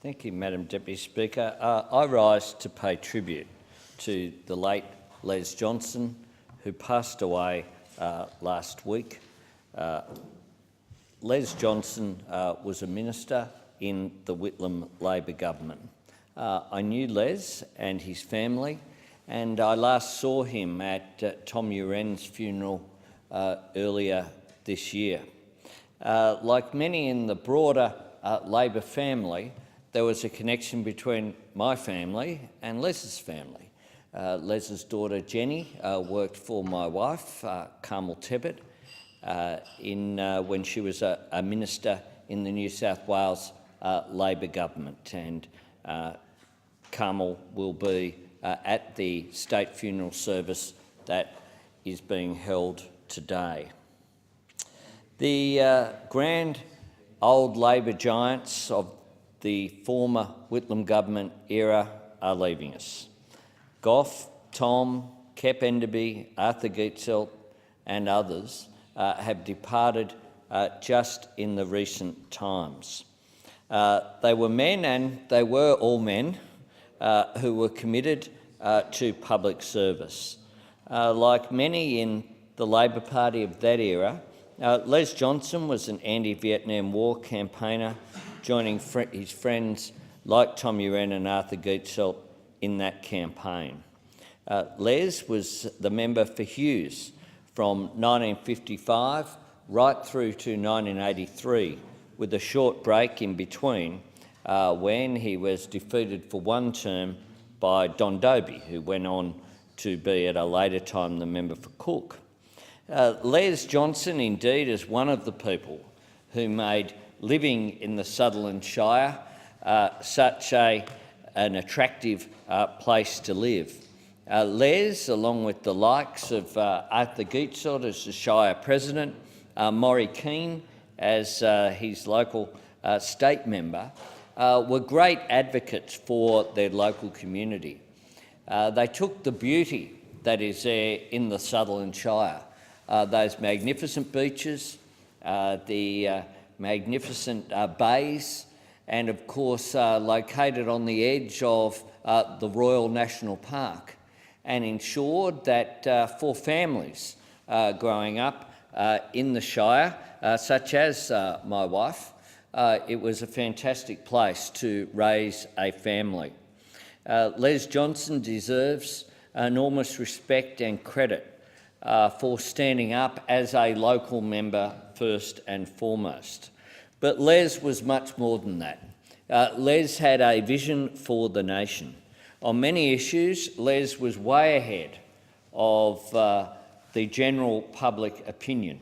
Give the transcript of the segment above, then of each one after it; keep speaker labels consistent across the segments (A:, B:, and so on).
A: Thank you, Madam Deputy Speaker. I rise to pay tribute to the late Les Johnson, who passed away last week. Les Johnson was a minister in the Whitlam Labor government. I knew Les and his family, and I last saw him at Tom Uren's funeral earlier this year. Like many in the broader Labor family, there was a connection between my family and Les's family. Les's daughter Jenny worked for my wife, Carmel Tebbit, when she was a minister in the New South Wales Labor government, and Carmel will be at the state funeral service that is being held today. The grand old Labor giants of the former Whitlam government era are leaving us. Gough, Tom, Kep Enderby, Arthur Geitzel and others have departed just in the recent times. They were men, and they were all men, who were committed to public service. Like many in the Labor Party of that era, Les Johnson was an anti-Vietnam War campaigner, joining his friends like Tom Uren and Arthur Geitzel in that campaign. Les was the member for Hughes from 1955 right through to 1983, with a short break in between when he was defeated for one term by Don Dobie, who went on to be at a later time the member for Cook. Les Johnson indeed is one of the people who made living in the Sutherland Shire such an attractive place to live. Les, along with the likes of Arthur Geitzel as the Shire President, Maury Keane as his local state member, were great advocates for their local community. They took the beauty that is there in the Sutherland Shire, those magnificent beaches, the magnificent bays, and of course located on the edge of the Royal National Park, and ensured that for families growing up in the Shire, such as my wife, it was a fantastic place to raise a family. Les Johnson deserves enormous respect and credit for standing up as a local member first and foremost. But Les was much more than that. Les had a vision for the nation. On many issues, Les was way ahead of the general public opinion.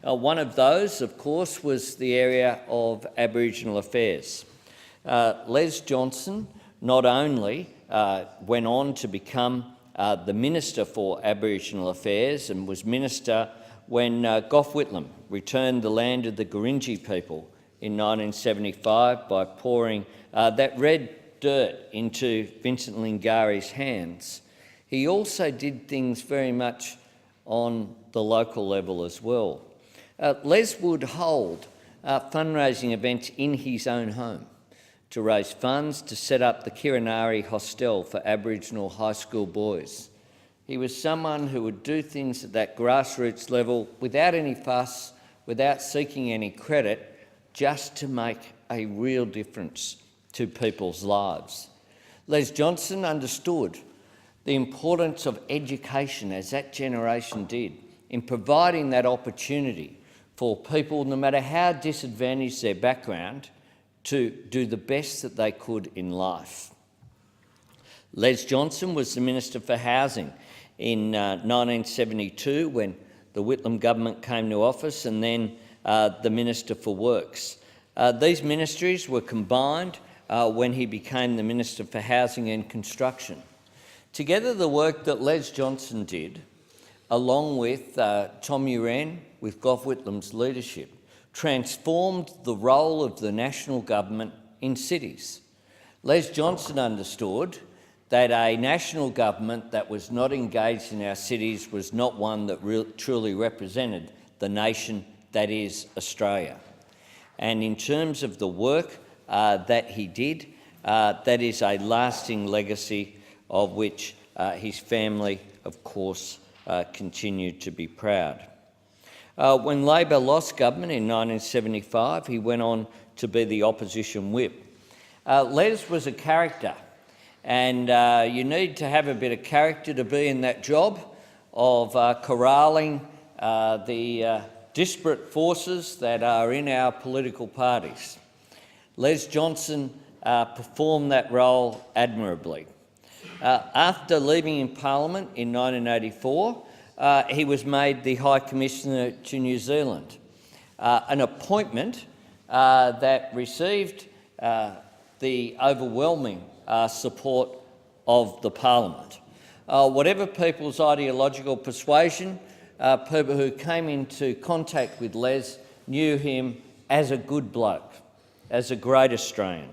A: One of those, of course, was the area of Aboriginal affairs. Les Johnson not only went on to become the Minister for Aboriginal Affairs and was Minister when Gough Whitlam returned the land of the Gurindji people in 1975 by pouring that red dirt into Vincent Lingari's hands. He also did things very much on the local level as well. Les would hold fundraising events in his own home to raise funds to set up the Kirinari Hostel for Aboriginal high school boys. He was someone who would do things at that grassroots level without any fuss, without seeking any credit, just to make a real difference to people's lives. Les Johnson understood the importance of education, as that generation did, in providing that opportunity for people, no matter how disadvantaged their background, to do the best that they could in life. Les Johnson was the Minister for Housing in 1972 when the Whitlam government came to office, and then the Minister for Works. These ministries were combined when he became the Minister for Housing and Construction. Together, the work that Les Johnson did, along with Tom Uren, with Gough Whitlam's leadership, transformed the role of the national government in cities. Les Johnson understood that a national government that was not engaged in our cities was not one that truly represented the nation that is Australia. And in terms of the work that he did. That is a lasting legacy of which his family, of course, continued to be proud. When Labor lost government in 1975, he went on to be the opposition whip. Les was a character, and you need to have a bit of character to be in that job of corralling the disparate forces that are in our political parties. Les Johnson performed that role admirably. After leaving in Parliament in 1984, he was made the High Commissioner to New Zealand, an appointment that received the overwhelming support of the Parliament. Whatever people's ideological persuasion, people who came into contact with Les knew him as a good bloke, as a great Australian.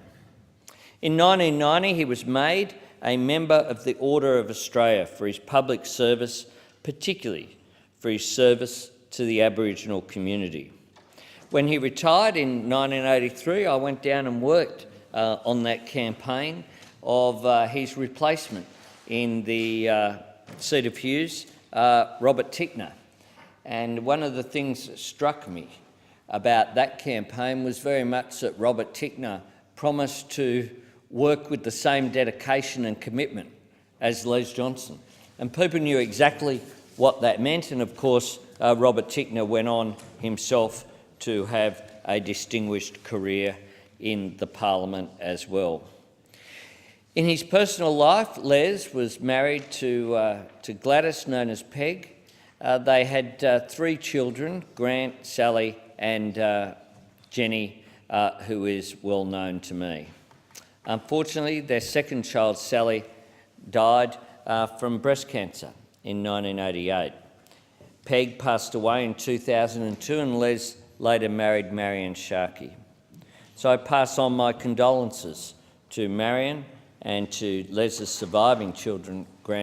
A: In 1990, he was made a member of the Order of Australia for his public service, particularly for his service to the Aboriginal community. When he retired in 1983, I went down and worked on that campaign of his replacement in the seat of Hughes, Robert Tickner. And one of the things that struck me about that campaign was very much that Robert Tickner promised to work with the same dedication and commitment as Les Johnson. And people knew exactly what that meant, and of course Robert Tickner went on himself to have a distinguished career in the Parliament as well. In his personal life, Les was married to Gladys, known as Peg. They had 3 children, Grant, Sally and Jenny, who is well known to me. Unfortunately, their second child, Sally, died from breast cancer in 1988. Peg passed away in 2002 and Les later married Marion Sharkey. So I pass on my condolences to Marion and to Les's surviving children,